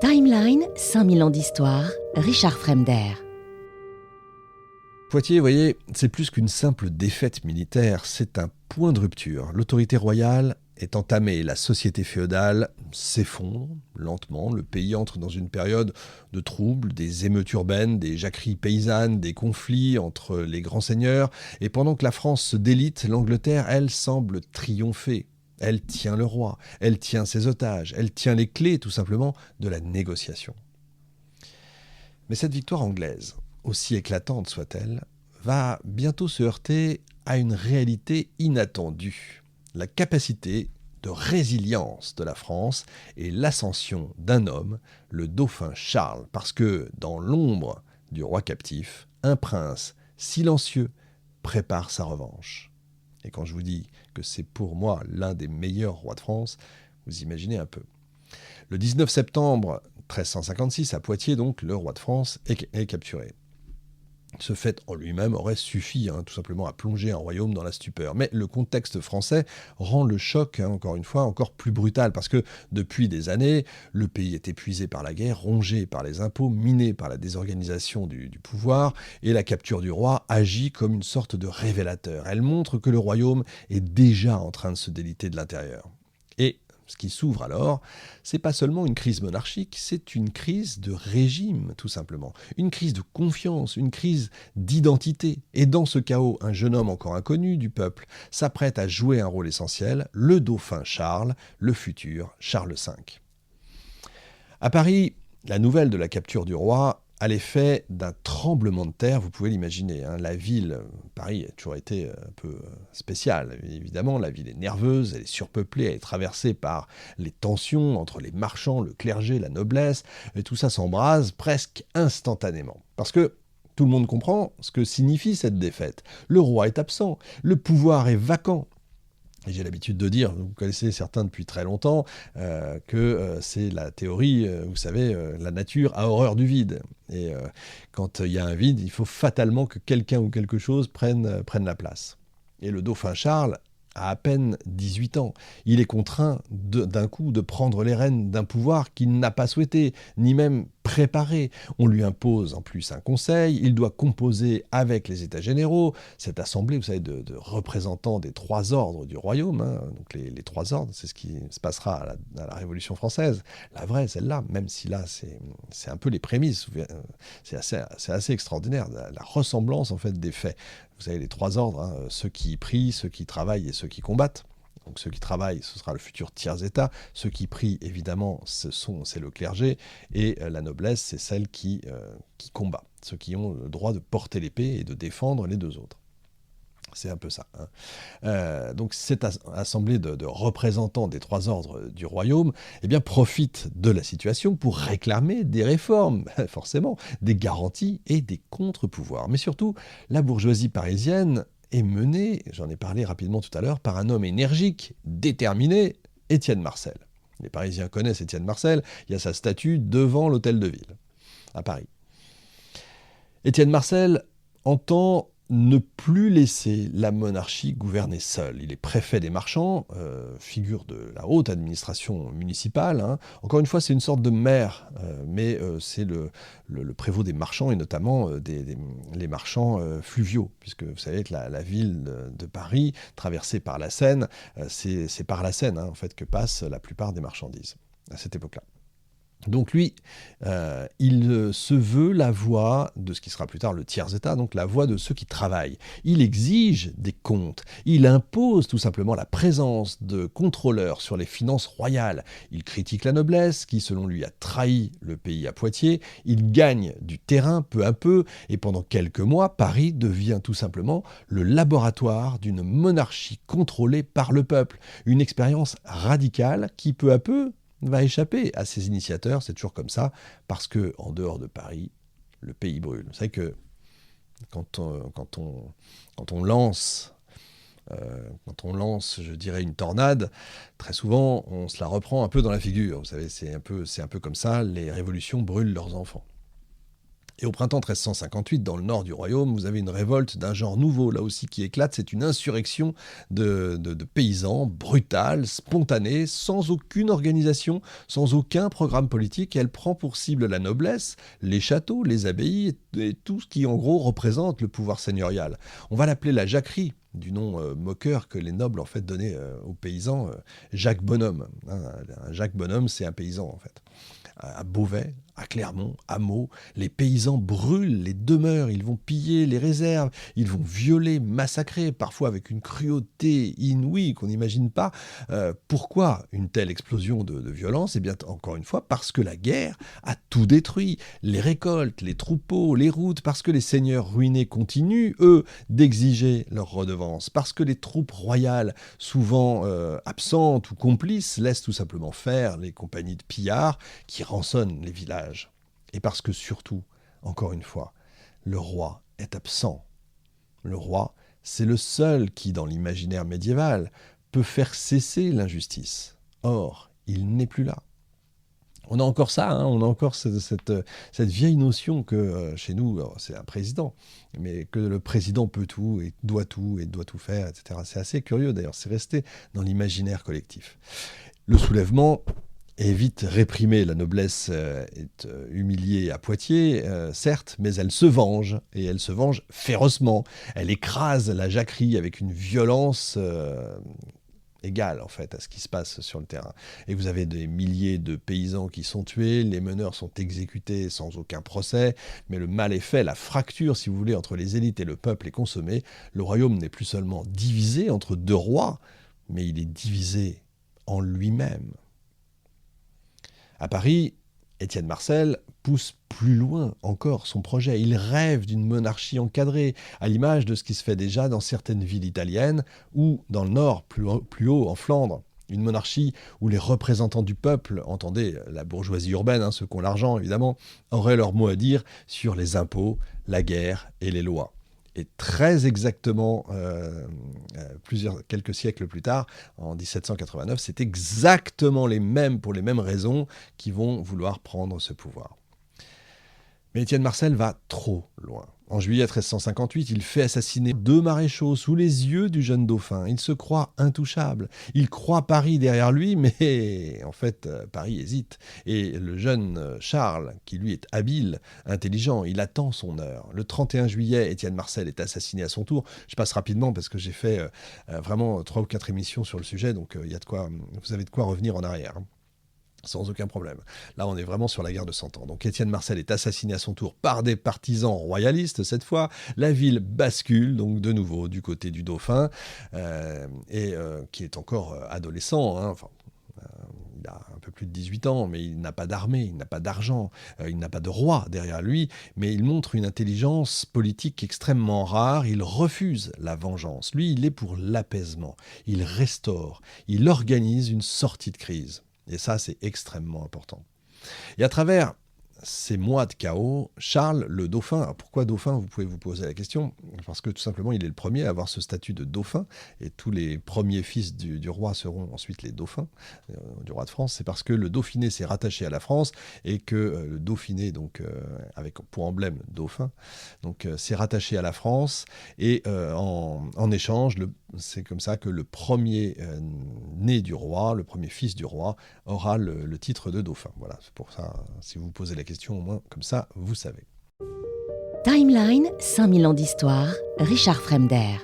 Timeline, 5000 ans d'histoire, Richard Fremder. Poitiers, vous voyez, c'est plus qu'une simple défaite militaire, c'est un point de rupture. L'autorité royale est entamée, la société féodale s'effondre lentement, le pays entre dans une période de troubles, des émeutes urbaines, des jacqueries paysannes, des conflits entre les grands seigneurs, et pendant que la France se délite, l'Angleterre, elle, semble triompher. Elle tient le roi, elle tient ses otages, elle tient les clés, tout simplement, de la négociation. Mais cette victoire anglaise, aussi éclatante soit-elle, va bientôt se heurter à une réalité inattendue. La capacité de résilience de la France et l'ascension d'un homme, le dauphin Charles, parce que dans l'ombre du roi captif, un prince silencieux prépare sa revanche. Et quand je vous dis que c'est pour moi l'un des meilleurs rois de France, vous imaginez un peu. Le 19 septembre 1356, à Poitiers, donc, le roi de France est capturé. Ce fait en lui-même aurait suffi tout simplement à plonger un royaume dans la stupeur. Mais le contexte français rend le choc, encore une fois, encore plus brutal, parce que depuis des années, le pays est épuisé par la guerre, rongé par les impôts, miné par la désorganisation du pouvoir, et la capture du roi agit comme une sorte de révélateur. Elle montre que le royaume est déjà en train de se déliter de l'intérieur. Et ce qui s'ouvre alors, c'est pas seulement une crise monarchique, c'est une crise de régime, tout simplement. Une crise de confiance, une crise d'identité. Et dans ce chaos, un jeune homme encore inconnu du peuple s'apprête à jouer un rôle essentiel, le dauphin Charles, le futur Charles V. À Paris, la nouvelle de la capture du roi a l'effet d'un tremblement de terre, vous pouvez l'imaginer. La ville, Paris, a toujours été un peu spéciale. Évidemment, la ville est nerveuse, elle est surpeuplée, elle est traversée par les tensions entre les marchands, le clergé, la noblesse, et tout ça s'embrase presque instantanément. Parce que tout le monde comprend ce que signifie cette défaite. Le roi est absent, le pouvoir est vacant. Et j'ai l'habitude de dire, vous connaissez certains depuis très longtemps, que c'est la théorie, vous savez, la nature a horreur du vide. Et quand il y a un vide, il faut fatalement que quelqu'un ou quelque chose prenne la place. Et le dauphin Charles a à peine 18 ans. Il est contraint d'un coup de prendre les rênes d'un pouvoir qu'il n'a pas souhaité, ni même préparé. On lui impose en plus un conseil, il doit composer avec les États généraux, cette assemblée, vous savez, de représentants des trois ordres du royaume, donc les trois ordres, c'est ce qui se passera à la Révolution française, la vraie, celle-là, même si là, c'est un peu les prémices, c'est assez extraordinaire, la ressemblance en fait des faits. Vous savez, les trois ordres, ceux qui prient, ceux qui travaillent et ceux qui combattent. Donc ceux qui travaillent, ce sera le futur tiers-état. Ceux qui prient, évidemment, c'est le clergé. Et la noblesse, c'est celle qui combat. Ceux qui ont le droit de porter l'épée et de défendre les deux autres. C'est un peu ça. Donc cette assemblée de représentants des trois ordres du royaume profite de la situation pour réclamer des réformes, forcément, des garanties et des contre-pouvoirs. Mais surtout, la bourgeoisie parisienne est menée, j'en ai parlé rapidement tout à l'heure, par un homme énergique, déterminé, Étienne Marcel. Les Parisiens connaissent Étienne Marcel, il y a sa statue devant l'hôtel de ville, à Paris. Étienne Marcel entend ne plus laisser la monarchie gouverner seule. Il est préfet des marchands, figure de la haute administration municipale. Encore une fois, c'est une sorte de maire, mais c'est le prévôt des marchands, et notamment les marchands fluviaux, puisque vous savez que la ville de Paris, traversée par la Seine, c'est par la Seine en fait, que passent la plupart des marchandises à cette époque-là. Donc lui, il se veut la voix de ce qui sera plus tard le tiers-état, donc la voix de ceux qui travaillent. Il exige des comptes, il impose tout simplement la présence de contrôleurs sur les finances royales. Il critique la noblesse qui, selon lui, a trahi le pays à Poitiers. Il gagne du terrain peu à peu, et pendant quelques mois, Paris devient tout simplement le laboratoire d'une monarchie contrôlée par le peuple. Une expérience radicale qui, peu à peu, va échapper à ses initiateurs, c'est toujours comme ça, parce que en dehors de Paris, le pays brûle. Vous savez que quand on lance, je dirais, une tornade, très souvent, on se la reprend un peu dans la figure. Vous savez, c'est un peu comme ça, les révolutions brûlent leurs enfants. Et au printemps 1358, dans le nord du royaume, vous avez une révolte d'un genre nouveau, là aussi, qui éclate. C'est une insurrection de paysans, brutale, spontanée, sans aucune organisation, sans aucun programme politique. Et elle prend pour cible la noblesse, les châteaux, les abbayes et tout ce qui, en gros, représente le pouvoir seigneurial. On va l'appeler la jacquerie, du nom moqueur que les nobles, en fait, donnaient aux paysans, Jacques Bonhomme. Hein, un Jacques Bonhomme, c'est un paysan, en fait. À Beauvais, à Clermont, à Meaux, les paysans brûlent les demeures, ils vont piller les réserves, ils vont violer, massacrer, parfois avec une cruauté inouïe qu'on n'imagine pas. Pourquoi une telle explosion de violence ? Eh bien, encore une fois, parce que la guerre a tout détruit. Les récoltes, les troupeaux, les routes, parce que les seigneurs ruinés continuent, eux, d'exiger leur redevance, parce que les troupes royales, souvent absentes ou complices, laissent tout simplement faire les compagnies de pillards qui rançonnent les villages. Et parce que surtout, encore une fois, le roi est absent. Le roi, c'est le seul qui, dans l'imaginaire médiéval, peut faire cesser l'injustice. Or, il n'est plus là. On a encore ça, hein, on a encore cette vieille notion que chez nous, c'est un président, mais que le président peut tout et doit tout faire, etc. C'est assez curieux d'ailleurs, c'est resté dans l'imaginaire collectif. Le soulèvement est vite réprimé. La noblesse est humiliée à Poitiers, certes, mais elle se venge, et elle se venge férocement. Elle écrase la jacquerie avec une violence égale, en fait, à ce qui se passe sur le terrain. Et vous avez des milliers de paysans qui sont tués, les meneurs sont exécutés sans aucun procès, mais le mal est fait, la fracture, si vous voulez, entre les élites et le peuple est consommée. Le royaume n'est plus seulement divisé entre deux rois, mais il est divisé en lui-même. À Paris, Étienne Marcel pousse plus loin encore son projet. Il rêve d'une monarchie encadrée, à l'image de ce qui se fait déjà dans certaines villes italiennes ou dans le nord, plus haut, en Flandre. Une monarchie où les représentants du peuple, entendez la bourgeoisie urbaine, hein, ceux qui ont l'argent évidemment, auraient leur mot à dire sur les impôts, la guerre et les lois. Et très exactement, quelques siècles plus tard, en 1789, c'est exactement les mêmes, pour les mêmes raisons, qui vont vouloir prendre ce pouvoir. Mais Étienne Marcel va trop loin. En juillet 1358, il fait assassiner 2 maréchaux sous les yeux du jeune dauphin. Il se croit intouchable. Il croit Paris derrière lui, mais en fait, Paris hésite. Et le jeune Charles, qui lui est habile, intelligent, il attend son heure. Le 31 juillet, Étienne Marcel est assassiné à son tour. Je passe rapidement parce que j'ai fait vraiment 3 ou 4 émissions sur le sujet, donc vous avez de quoi revenir en arrière. Sans aucun problème. Là, on est vraiment sur la guerre de 100 ans. Donc Étienne Marcel est assassiné à son tour par des partisans royalistes cette fois. La ville bascule donc de nouveau du côté du dauphin, qui est encore adolescent. Hein. Il a un peu plus de 18 ans, mais il n'a pas d'armée, il n'a pas d'argent, il n'a pas de roi derrière lui, mais il montre une intelligence politique extrêmement rare. Il refuse la vengeance. Lui, il est pour l'apaisement. Il restaure, il organise une sortie de crise. Et ça, c'est extrêmement important. Et à travers ces mois de chaos, Charles, le dauphin, alors pourquoi dauphin ? Vous pouvez vous poser la question, parce que tout simplement, il est le premier à avoir ce statut de dauphin, et tous les premiers fils du roi seront ensuite les dauphins du roi de France. C'est parce que le Dauphiné s'est rattaché à la France, et que le Dauphiné, donc avec pour emblème dauphin, donc s'est rattaché à la France, et en échange, c'est comme ça que le premier né du roi, le premier fils du roi, aura le titre de dauphin. Voilà, c'est pour ça, si vous vous posez la question, au moins, comme ça, vous savez. Timeline, 5000 ans d'histoire, Richard Fremder.